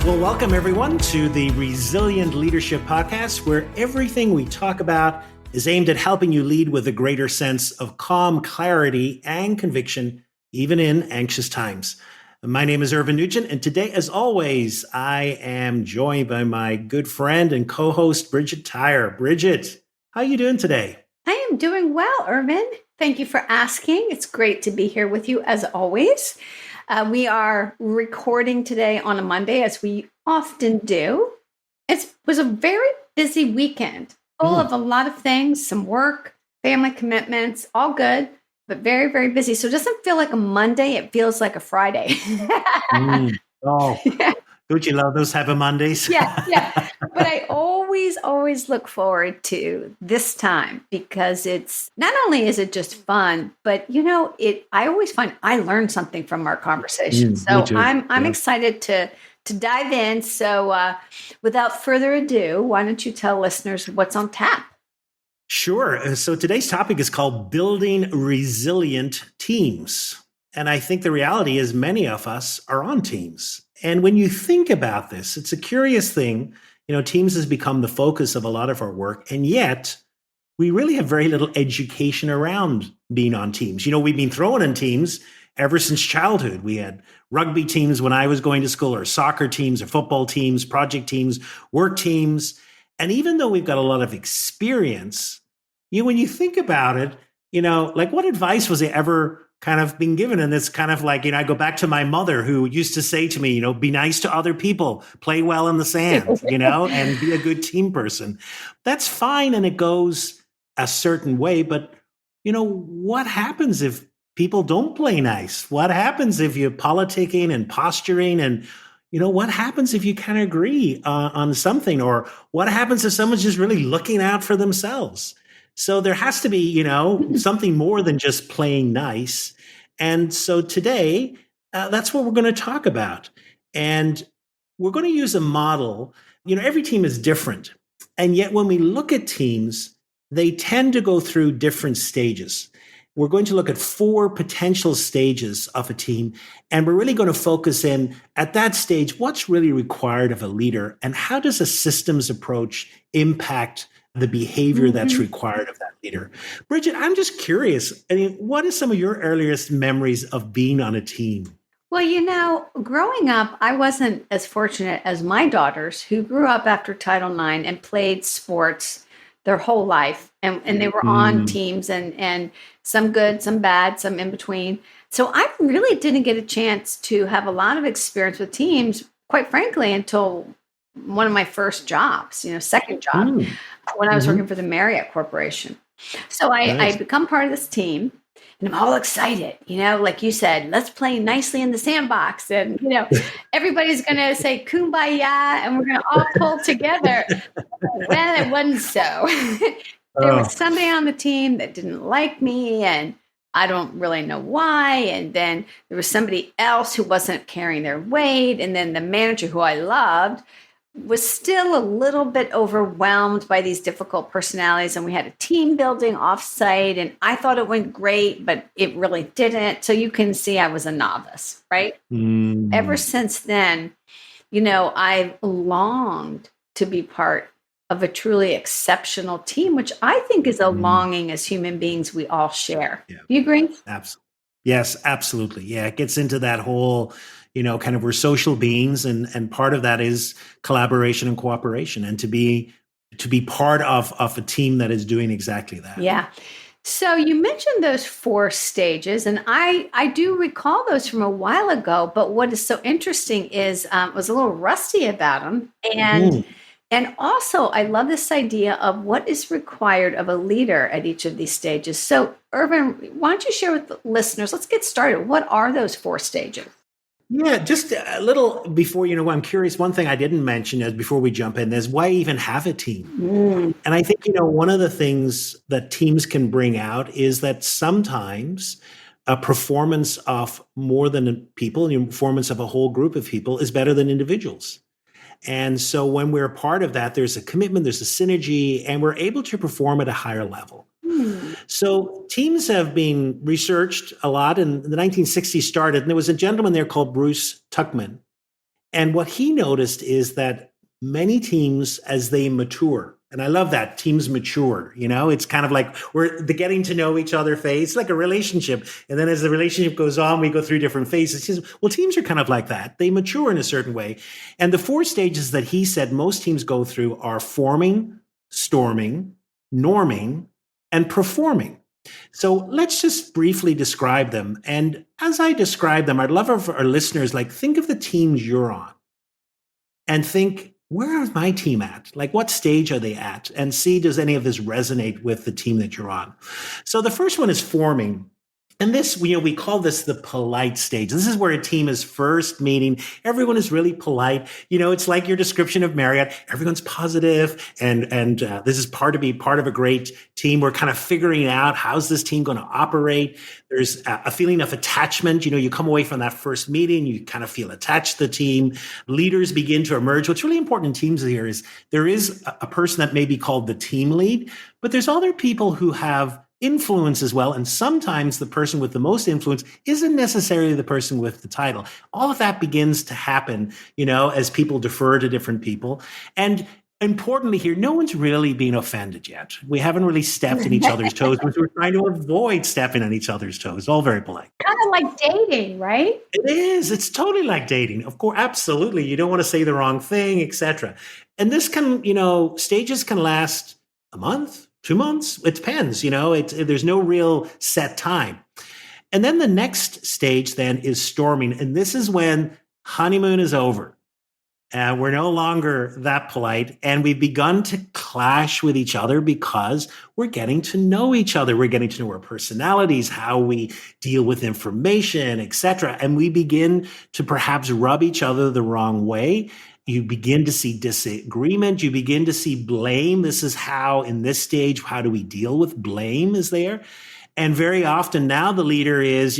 Well, welcome everyone to the Resilient Leadership Podcast, where everything we talk about is aimed at helping you lead with a greater sense of calm, clarity, and conviction, even in anxious times. My name is Irvine Nugent, and today, as always, I am joined by my good friend and co-host, Bridget Tyre. Bridget, how are you doing today? I am doing well, Irvine. Thank you for asking. It's great to be here with you, as always. We are recording today on a Monday, as we often do. It was a very busy weekend, full of a lot of things, some work, family commitments, all good, but very, very busy. So it doesn't feel like a Monday. It feels like a Friday. Oh, Yeah. don't you love those type of Mondays? Yeah. But I always look forward to this time because it's not only is it just fun, but I always find I learn something from our conversation. So I'm excited to dive in. So without further ado, why don't you tell listeners what's on tap? Sure. So today's topic is called Building Resilient Teams. And I think the reality is many of us are on teams. And when you think about this, it's a curious thing. Teams has become the focus of a lot of our work. And yet we really have very little education around being on teams. We've been thrown in teams ever since childhood. We had rugby teams when I was going to school, or soccer teams, or football teams, project teams, work teams. And even though we've got a lot of experience, when you think about it, like what advice was ever kind of been given? And it's kind of like, I go back to my mother who used to say to me, be nice to other people, play well in the sand, and be a good team person. That's fine. And it goes a certain way. But, what happens if people don't play nice? What happens if you're politicking and posturing? And, what happens if you can't agree on something? Or what happens if someone's just really looking out for themselves? So there has to be, something more than just playing nice. And so today, that's what we're going to talk about. And we're going to use a model. Every team is different. And yet when we look at teams, they tend to go through different stages. We're going to look at 4 potential stages of a team. And we're really going to focus in at that stage, what's really required of a leader, and how does a systems approach impact the behavior that's required of that leader. Bridget, I'm just curious. What are some of your earliest memories of being on a team? Well, growing up, I wasn't as fortunate as my daughters who grew up after Title IX and played sports their whole life. And they were on teams and some good, some bad, some in between. So I really didn't get a chance to have a lot of experience with teams, quite frankly, until one of my first jobs, second job, when I was working for the Marriott Corporation. So I become part of this team and I'm all excited, like you said, let's play nicely in the sandbox. And, everybody's going to say kumbaya and we're going to all pull together. Well, it wasn't so. There was somebody on the team that didn't like me and I don't really know why. And then there was somebody else who wasn't carrying their weight. And then the manager who I loved was still a little bit overwhelmed by these difficult personalities. And we had a team building offsite and I thought it went great, but it really didn't. So you can see I was a novice, right? Ever since then, I've longed to be part of a truly exceptional team, which I think is a longing as human beings we all share. Yeah. Do you agree? Absolutely. Yes, absolutely. Yeah, it gets into that whole kind of we're social beings, and part of that is collaboration and cooperation, and to be part of a team that is doing exactly that. Yeah. So you mentioned those 4 stages, and I do recall those from a while ago. But what is so interesting is I was a little rusty about them, and also I love this idea of what is required of a leader at each of these stages. So, Irvine, why don't you share with the listeners? Let's get started. What are those 4 stages? Yeah, just a little before, I'm curious. One thing I didn't mention is before we jump in is why even have a team? And I think, one of the things that teams can bring out is that sometimes a performance of more than people, the performance of a whole group of people is better than individuals. And so when we're a part of that, there's a commitment, there's a synergy, and we're able to perform at a higher level. So teams have been researched a lot, and the 1960s started, and there was a gentleman there called Bruce Tuckman. And what he noticed is that many teams, as they mature, and I love that teams mature, it's kind of like we're the getting to know each other phase. It's like a relationship. And then as the relationship goes on, we go through different phases. He says, well, teams are kind of like that. They mature in a certain way. And the four stages that he said most teams go through are forming, storming, norming, and performing. So let's just briefly describe them. And as I describe them, I'd love for our listeners, think of the teams you're on and think, where is my team at? What stage are they at? And see, does any of this resonate with the team that you're on? So the first one is forming. And this, we call this the polite stage. This is where a team is first meeting. Everyone is really polite. It's like your description of Marriott. Everyone's positive, and this is part of a great team. We're kind of figuring out how's this team going to operate. There's a feeling of attachment. You come away from that first meeting, you kind of feel attached to the team. Leaders begin to emerge. What's really important in teams here is there is a person that may be called the team lead, but there's other people who have influence as well. And sometimes the person with the most influence isn't necessarily the person with the title. All of that begins to happen, as people defer to different people. And importantly here, no one's really being offended yet. We haven't really stepped in each other's toes, because we're trying to avoid stepping on each other's toes. All very polite. Kind of like dating, right? It is. It's totally like dating. Of course, absolutely. You don't want to say the wrong thing, etc. And this stages can last a month, 2 months. It depends, there's no real set time. And then the next stage then is storming. And this is when honeymoon is over. And we're no longer that polite. And we've begun to clash with each other because we're getting to know each other. We're getting to know our personalities, how we deal with information, etc. And we begin to perhaps rub each other the wrong way. You begin to see disagreement. You begin to see blame. This is how, in this stage, how do we deal with blame is there? And very often now the leader is,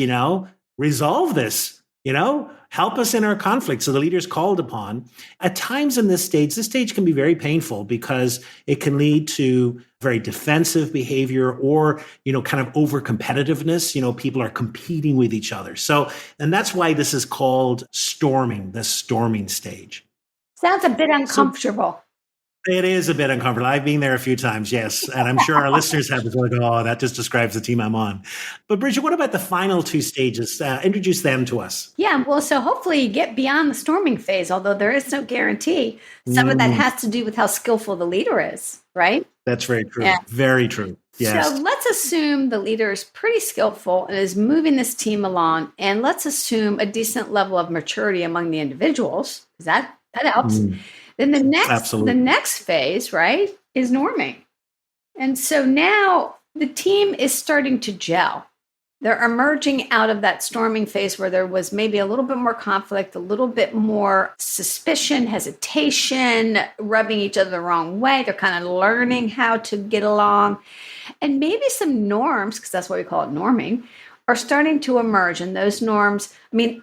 resolve this, help us in our conflict. So the leader is called upon. At times in this stage can be very painful because it can lead to very defensive behavior or, kind of over competitiveness. People are competing with each other. So, and that's why this is called storming, the storming stage. Sounds a bit uncomfortable. It is a bit uncomfortable. I've been there a few times, yes. And I'm sure our listeners have as well. Oh, that just describes the team I'm on. But Bridget, what about the final two stages? Introduce them to us. Yeah, well, so hopefully you get beyond the storming phase, although there is no guarantee. Some of that has to do with how skillful the leader is, right? That's very true. Yeah. Very true. Yes. So let's assume the leader is pretty skillful and is moving this team along. And let's assume a decent level of maturity among the individuals, because that helps. Then the next phase, right, is norming. And so now the team is starting to gel. They're emerging out of that storming phase where there was maybe a little bit more conflict, a little bit more suspicion, hesitation, rubbing each other the wrong way. They're kind of learning how to get along. And maybe some norms, because that's what we call it, norming, are starting to emerge. And those norms,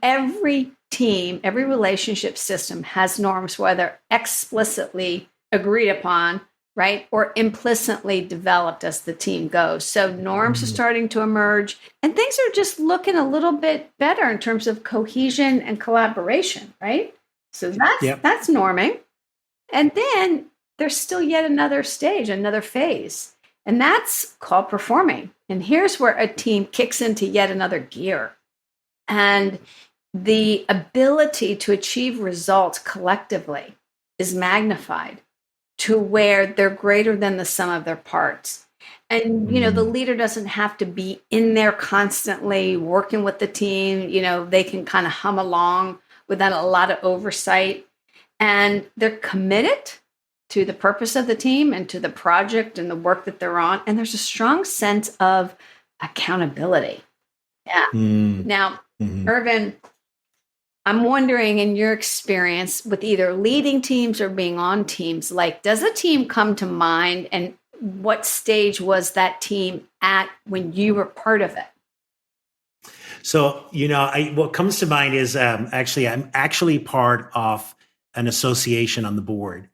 every team, every relationship system has norms, whether explicitly agreed upon, right, or implicitly developed as the team goes. So norms are starting to emerge, and things are just looking a little bit better in terms of cohesion and collaboration, right? So that's norming. And then there's still yet another stage, another phase, and that's called performing. And here's where a team kicks into yet another gear. And the ability to achieve results collectively is magnified to where they're greater than the sum of their parts. And, the leader doesn't have to be in there constantly working with the team. They can kind of hum along without a lot of oversight. And they're committed to the purpose of the team and to the project and the work that they're on. And there's a strong sense of accountability. Yeah. Now, Irvine, I'm wondering, in your experience with either leading teams or being on teams, does a team come to mind, and what stage was that team at when you were part of it? So, what comes to mind is I'm actually part of an association on the board,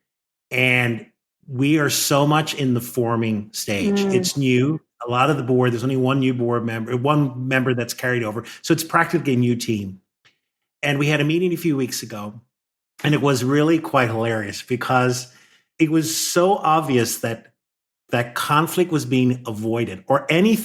and we are so much in the forming stage. It's new. A lot of the board, there's only one new board member, one member that's carried over. So it's practically a new team. And we had a meeting a few weeks ago, And it was really quite hilarious because it was so obvious that conflict was being avoided, or any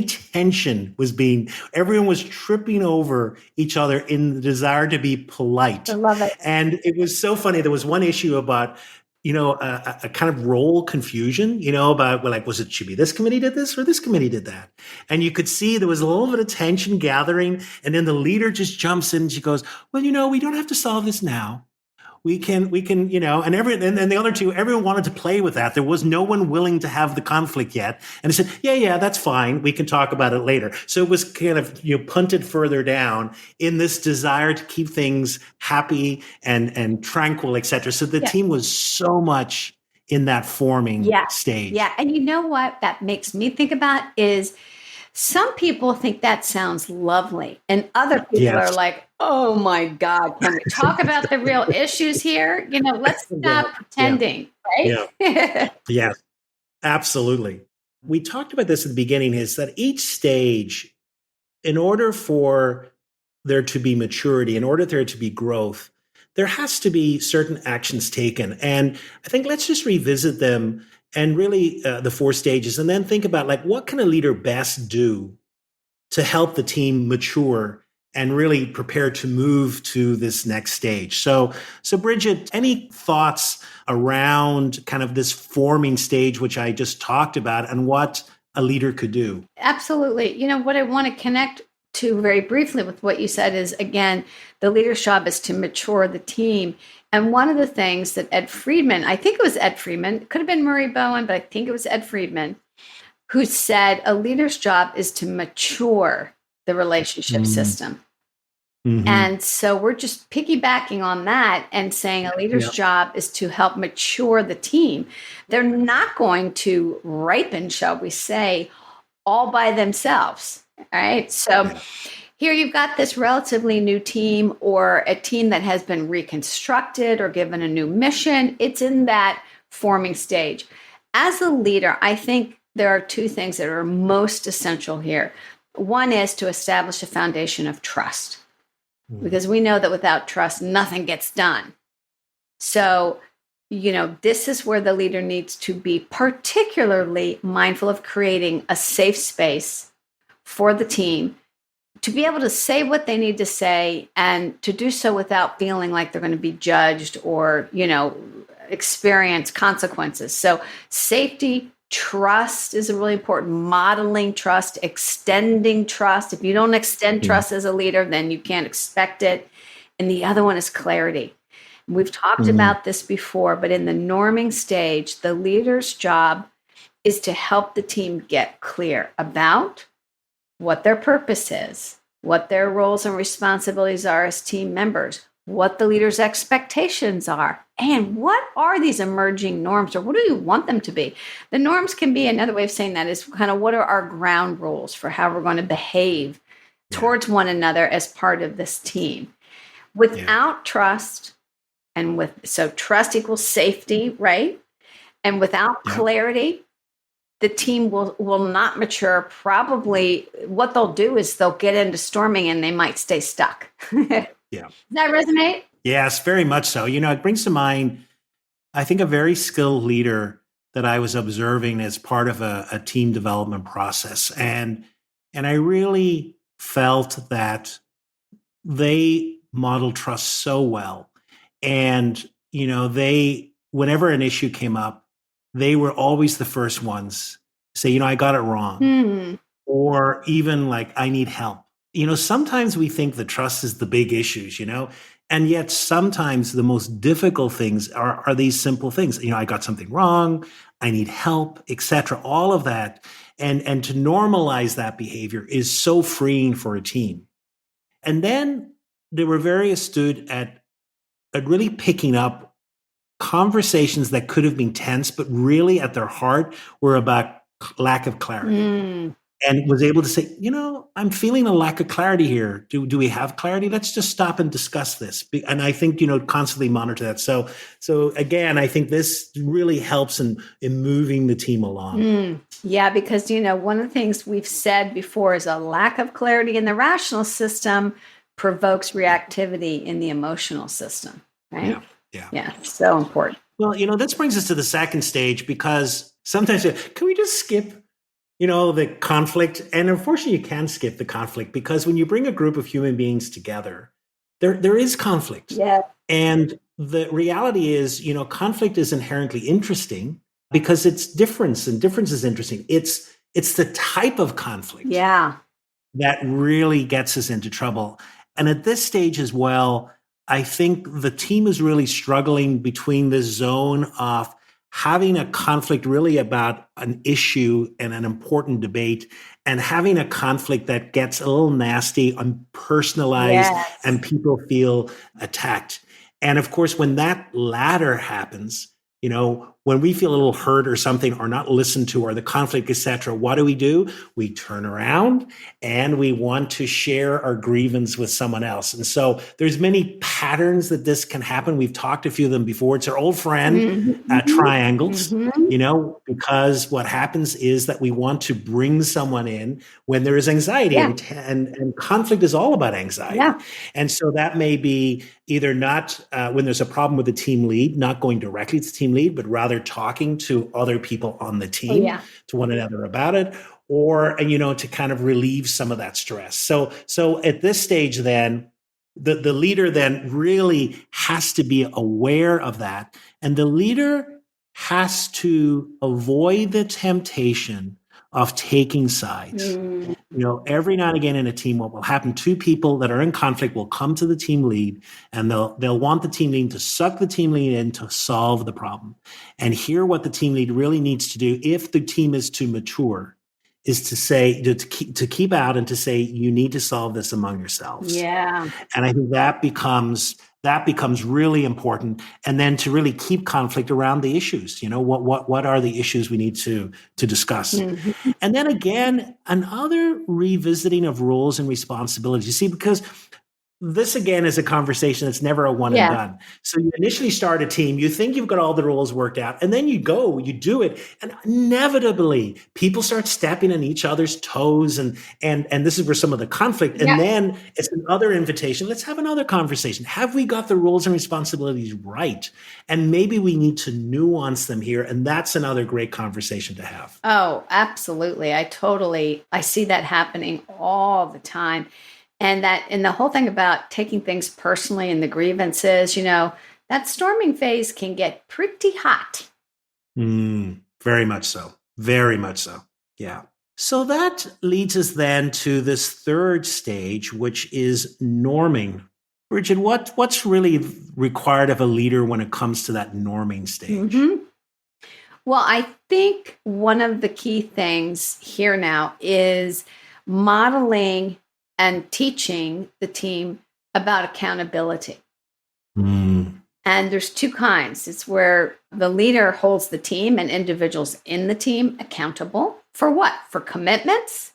tension was being, everyone was tripping over each other in the desire to be I polite. love it. And it was so funny. There was one issue about, a kind of role confusion, about, well, like, was it should be this committee did this or this committee did that? And you could see there was a little bit of tension gathering. And then the leader just jumps in and she goes, well, we don't have to solve this now. We can, and the other two, everyone wanted to play with that. There was no one willing to have the conflict yet. And I said, yeah, that's fine. We can talk about it later. So it was kind of, punted further down in this desire to keep things happy and tranquil, et cetera. So the team was so much in that forming stage. Yeah. And you know what that makes me think about is some people think that sounds lovely, and other people are like, oh my God, can we talk about the real issues here? Let's stop pretending, right? Yeah, absolutely. We talked about this at the beginning, is that each stage, in order for there to be maturity, in order for there to be growth, there has to be certain actions taken. And I think let's just revisit them, and really the 4 stages, and then think about, like, what can a leader best do to help the team mature and really prepare to move to this next stage. So Bridget, any thoughts around kind of this forming stage, which I just talked about, and what a leader could do? Absolutely. What I want to connect to very briefly with what you said is, again, the leader's job is to mature the team. And one of the things that Ed Friedman, I think it was Ed Friedman, it could have been Murray Bowen, but I think it was Ed Friedman, who said a leader's job is to mature the relationship system. Mm-hmm. And so we're just piggybacking on that and saying a leader's job is to help mature the team. They're not going to ripen, shall we say, all by themselves. All right. So here you've got this relatively new team, or a team that has been reconstructed or given a new mission. It's in that forming stage. As a leader, I think there are 2 things that are most essential here. One is to establish a foundation of trust, because we know that without trust, nothing gets done. So, this is where the leader needs to be particularly mindful of creating a safe space for the team to be able to say what they need to say, and to do so without feeling like they're going to be judged or, experience consequences. So safety, trust is a really important. Modeling trust, extending trust. If you don't extend trust as a leader, then you can't expect it. And the other one is clarity. We've talked about this before, but in the norming stage, the leader's job is to help the team get clear about what their purpose is, what their roles and responsibilities are as team members, what the leader's expectations are, and what are these emerging norms, or what do you want them to be? The norms can be, another way of saying that is kind of, what are our ground rules for how we're going to behave towards one another as part of this team? Without trust, so trust equals safety, right? And without clarity, the team will not mature. Probably what they'll do is they'll get into storming, and they might stay stuck. Does that resonate? Yes, very much so. It brings to mind, I think, a very skilled leader that I was observing as part of a team development process. And I really felt that they modeled trust so well. And, whenever an issue came up, they were always the first ones to say, I got it wrong. Or even like, I need help. Sometimes we think the trust is the big issues, and yet sometimes the most difficult things are these simple things. I got something wrong, I need help, etc. All of that. And to normalize that behavior is so freeing for a team. And then they were very astute at really picking up conversations that could have been tense, but really at their heart were about lack of clarity. And was able to say, I'm feeling a lack of clarity here. Do we have clarity? Let's just stop and discuss this. And I think, constantly monitor that. So again, I think this really helps in moving the team along. Yeah, because, one of the things we've said before is a lack of clarity in the rational system provokes reactivity in the emotional system. right? Yeah. Yeah. Yeah, so important. Well, this brings us to the second stage because sometimes can we just skip, the conflict? And unfortunately, you can skip the conflict because when you bring a group of human beings together, there is conflict. Yeah. And the reality is, conflict is inherently interesting because it's difference, and difference is interesting. It's the type of conflict Yeah. that really gets us into trouble. And at this stage as well, I think the team is really struggling between the zone of having a conflict really about an issue and an important debate, and having a conflict that gets a little nasty and personalized Yes. and people feel attacked. And of course, when that latter happens, when we feel a little hurt or something, or not listened to, or the conflict, etc., what do? We turn around and we want to share our grievance with someone else. And so there's many patterns that this can happen. We've talked a few of them before. It's our old friend, Mm-hmm. triangles. Mm-hmm. Because what happens is that we want to bring someone in when there is anxiety, Yeah. and conflict is all about anxiety. Yeah. And so that may be either not when there's a problem with the team lead, not going directly to the team lead, but rather talking to other people on the team, Oh, yeah. to one another about it, or to kind of relieve some of that stress. So at this stage, then the leader then really has to be aware of that, and the leader has to avoid the temptation of taking sides. Mm. Every now and again in a team, what will happen, two people that are in conflict will come to the team lead, and they'll want the team lead to suck the team lead in to solve the problem. And here, what the team lead really needs to do, if the team is to mature, is to say, to keep out and to say, you need to solve this among yourselves. Yeah. And I think that becomes really important. And then to really keep conflict around the issues. What are the issues we need to discuss? Mm-hmm. And then again, another revisiting of roles and responsibilities. You see, because this again is a conversation that's never a one and Yeah. done. So you initially start a team, you think you've got all the roles worked out, and then you do it, and inevitably people start stepping on each other's toes, and this is where some of the conflict. Yeah. And then it's another invitation. Let's have another conversation. Have we got the roles and responsibilities right? And maybe we need to nuance them here, and that's another great conversation to have. Oh, absolutely. I see that happening all the time. And the whole thing about taking things personally and the grievances, that storming phase can get pretty hot. Very much so. Very much so. Yeah. So that leads us then to this third stage, which is norming. Bridget, what's really required of a leader when it comes to that norming stage? Mm-hmm. Well, I think one of the key things here now is modeling and teaching the team about accountability. Mm. And there's two kinds. It's where the leader holds the team and individuals in the team accountable for what? For commitments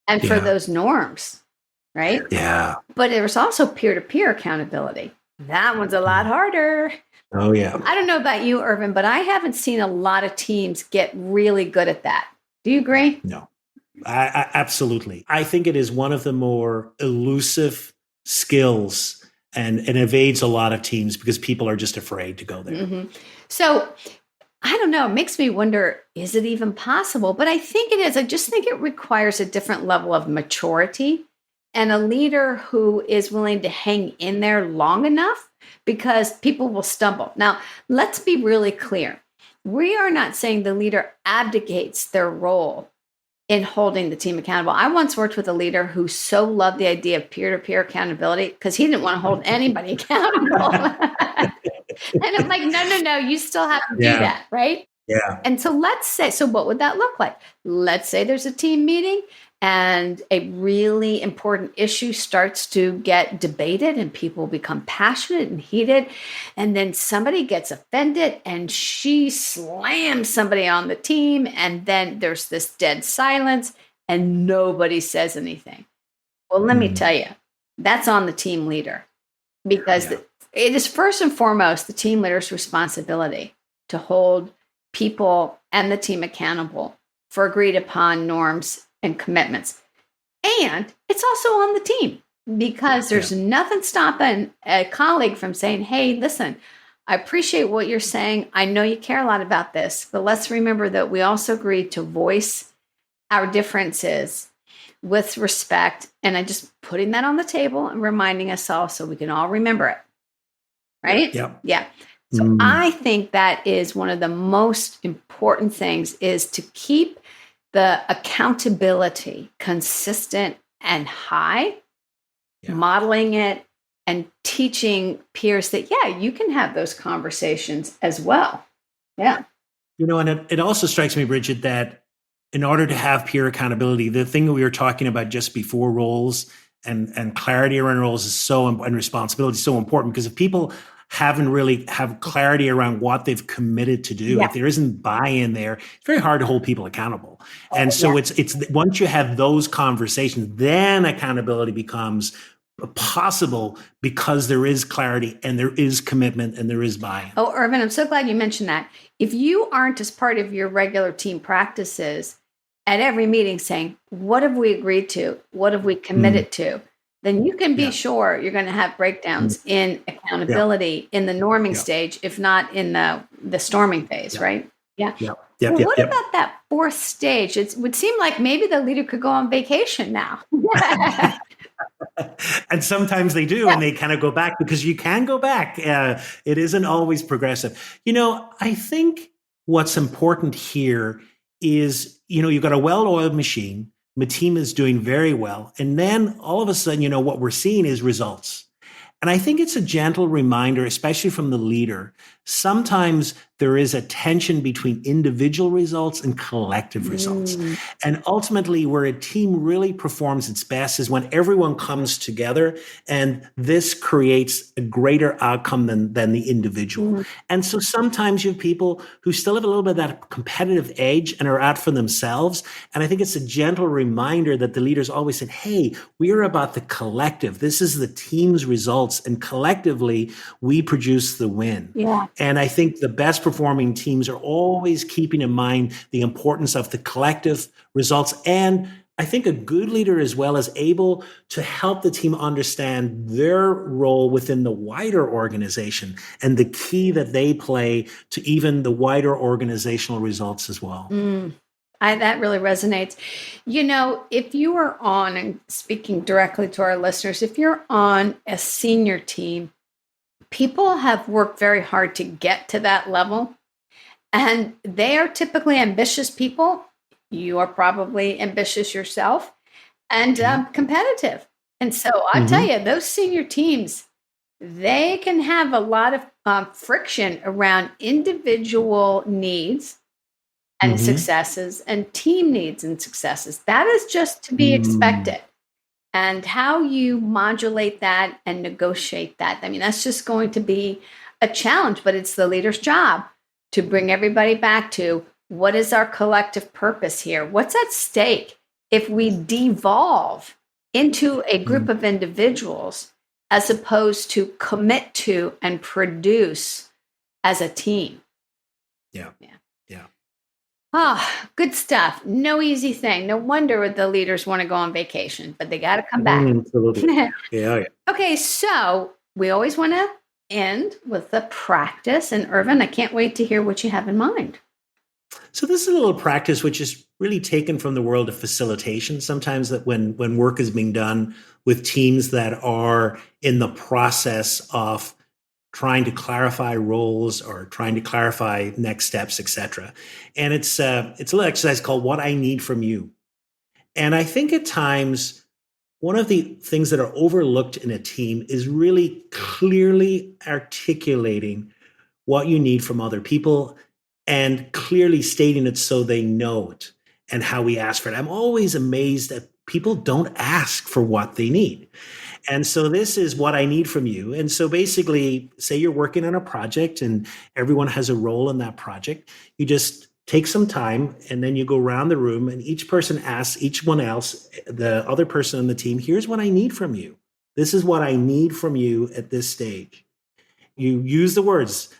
and for those norms, right? Yeah. But there's also peer-to-peer accountability. That one's a lot harder. Oh, yeah. I don't know about you, Irvin, but I haven't seen a lot of teams get really good at that. Do you agree? No, I absolutely. I think it is one of the more elusive skills, and evades a lot of teams because people are just afraid to go there. Mm-hmm. So I don't know. It makes me wonder, is it even possible? But I think it is. I just think it requires a different level of maturity and a leader who is willing to hang in there long enough, because people will stumble. Now, let's be really clear. We are not saying the leader abdicates their role in holding the team accountable. I once worked with a leader who so loved the idea of peer-to-peer accountability because he didn't want to hold anybody accountable. And I'm like, no, you still have to do that, right? Yeah. And so what would that look like? Let's say there's a team meeting and a really important issue starts to get debated and people become passionate and heated. And then somebody gets offended and she slams somebody on the team. And then there's this dead silence and nobody says anything. Well, let me tell you, that's on the team leader, because it is first and foremost the team leader's responsibility to hold people and the team accountable for agreed upon norms and commitments. And it's also on the team. because Yeah. there's nothing stopping a colleague from saying, hey, listen, I appreciate what you're saying. I know you care a lot about this, but let's remember that we also agreed to voice our differences with respect. And I just putting that on the table and reminding us all so we can all remember it. Right? Yeah. Yeah. So Mm. I think that is one of the most important things is to keep the accountability consistent and high, Yeah. modeling it and teaching peers that, yeah, you can have those conversations as well. Yeah. And it also strikes me, Bridget, that in order to have peer accountability, the thing that we were talking about just before, roles and clarity around roles is and responsibility is so important, because if people haven't really have clarity around what they've committed to do, Yeah. if there isn't buy-in there, it's very hard to hold people accountable. And so Yeah. it's once you have those conversations, then accountability becomes possible, because there is clarity and there is commitment and there is buy-in. Oh, Irvin, I'm so glad you mentioned that. If you aren't, as part of your regular team practices, at every meeting saying, what have we agreed to? What have we committed to? Then you can be Yeah. sure you're going to have breakdowns in accountability in the norming stage, if not in the storming phase, right? Yeah. Yep. Well, what about that fourth stage? It would seem like maybe the leader could go on vacation now. And sometimes they do, and they kind of go back, because you can go back. It isn't always progressive. I think what's important here is, you've got a well-oiled machine. The team is doing very well. And then all of a sudden, what we're seeing is results. And I think it's a gentle reminder, especially from the leader. Sometimes there is a tension between individual results and collective results. And ultimately, where a team really performs its best is when everyone comes together, and this creates a greater outcome than the individual. And so sometimes you have people who still have a little bit of that competitive edge and are out for themselves. And I think it's a gentle reminder that the leaders always said, hey, we are about the collective. This is the team's results. And collectively, we produce the win. Yeah. And I think the best performing teams are always keeping in mind the importance of the collective results. And I think a good leader as well is able to help the team understand their role within the wider organization and the key that they play to even the wider organizational results as well. That really resonates. If you are on, and speaking directly to our listeners, if you're on a senior team, people have worked very hard to get to that level, and they are typically ambitious people. You are probably ambitious yourself and competitive. And so I tell you, those senior teams, they can have a lot of friction around individual needs and successes and team needs and successes. That is just to be expected. And how you modulate that and negotiate that, I mean, that's just going to be a challenge, but it's the leader's job to bring everybody back to what is our collective purpose here? What's at stake if we devolve into a group of individuals as opposed to commit to and produce as a team? Yeah. Oh, good stuff. No easy thing. No wonder the leaders want to go on vacation, but they got to come back. Absolutely. Yeah. Okay, so we always want to end with the practice. And Irvin, I can't wait to hear what you have in mind. So this is a little practice which is really taken from the world of facilitation. Sometimes that when work is being done with teams that are in the process of trying to clarify roles or trying to clarify next steps, etc. And it's a little exercise called "What I Need from You." And I think at times one of the things that are overlooked in a team is really clearly articulating what you need from other people and clearly stating it so they know it and how we ask for it. I'm always amazed that people don't ask for what they need. And so this is what I need from you. And so basically, say you're working on a project and everyone has a role in that project. You just take some time and then you go around the room and each person asks each one else, the other person on the team, here's what I need from you. This is what I need from you at this stage. You use the words,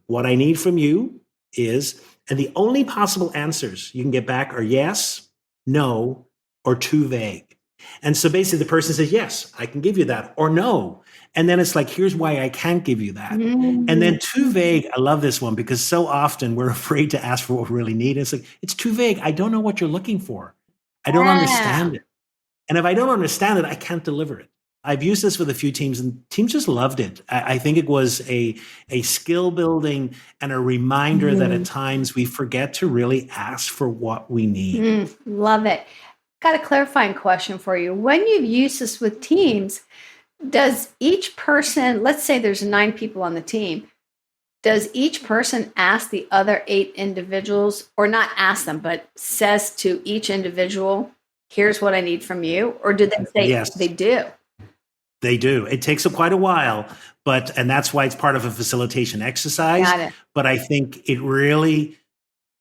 what I need from you is, and the only possible answers you can get back are yes, no, or too vague. And so basically the person says, yes, I can give you that, or no. And then it's like, here's why I can't give you that. And then too vague. I love this one because so often we're afraid to ask for what we really need. It's like, it's too vague. I don't know what you're looking for. I don't understand it. And if I don't understand it, I can't deliver it. I've used this with a few teams and teams just loved it. I think it was a skill building and a reminder that at times we forget to really ask for what we need. Love it. Got a clarifying question for you. When you've used this with teams, does each person, let's say there's 9 people on the team, does each person ask the other 8 individuals, or not ask them, but says to each individual, here's what I need from you? Or do they say yes. They do? They do. It takes quite a while, and that's why it's part of a facilitation exercise. Got it. But I think it really,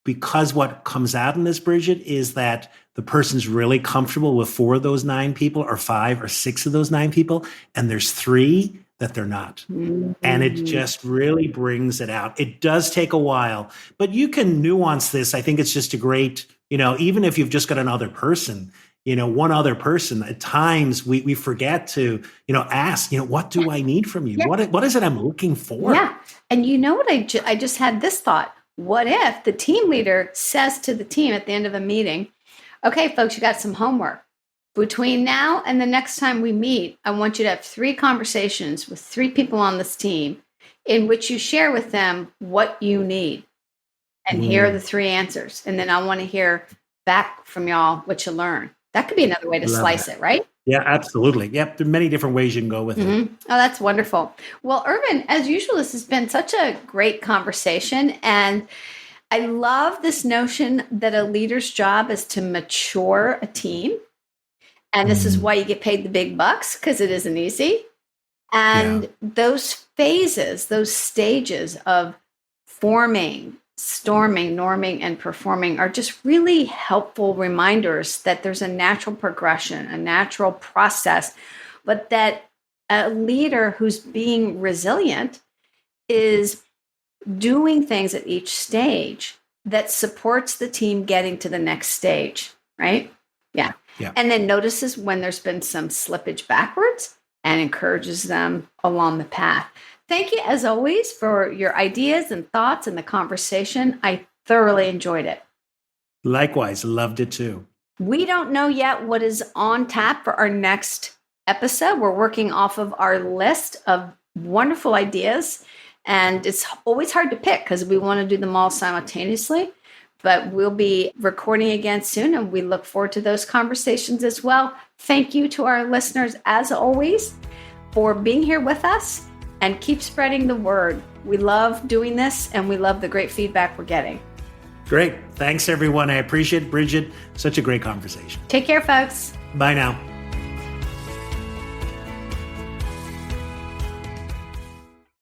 because what comes out in this, Bridget, is that the person's really comfortable with 4 of those 9 people, or 5 or 6 of those 9 people, and there's 3 that they're not. And it just really brings it out. It does take a while, but you can nuance this. I think it's just a great, even if you've just got another person, one other person, at times we forget to, ask, what do I need from you? Yeah. What is it I'm looking for? Yeah. And you know what? I just had this thought. What if the team leader says to the team at the end of a meeting, okay, folks, you got some homework. Between now and the next time we meet, I want you to have 3 conversations with 3 people on this team in which you share with them what you need. And here are the 3 answers. And then I want to hear back from y'all what you learn. That could be another way to slice it, right? Yeah, absolutely. Yep. There are many different ways you can go with it. Oh, that's wonderful. Well, Irvine, as usual, this has been such a great conversation. And I love this notion that a leader's job is to mature a team. And this is why you get paid the big bucks, because it isn't easy. And those phases, those stages of forming, storming, norming, and performing are just really helpful reminders that there's a natural progression, a natural process, but that a leader who's being resilient is doing things at each stage that supports the team getting to the next stage, right? Yeah. And then notices when there's been some slippage backwards and encourages them along the path. Thank you, as always, for your ideas and thoughts and the conversation. I thoroughly enjoyed it. Likewise, loved it too. We don't know yet what is on tap for our next episode. We're working off of our list of wonderful ideas, and it's always hard to pick because we want to do them all simultaneously. But we'll be recording again soon, and we look forward to those conversations as well. Thank you to our listeners, as always, for being here with us, and keep spreading the word. We love doing this, and we love the great feedback we're getting. Great. Thanks, everyone. I appreciate it, Bridget. Such a great conversation. Take care, folks. Bye now.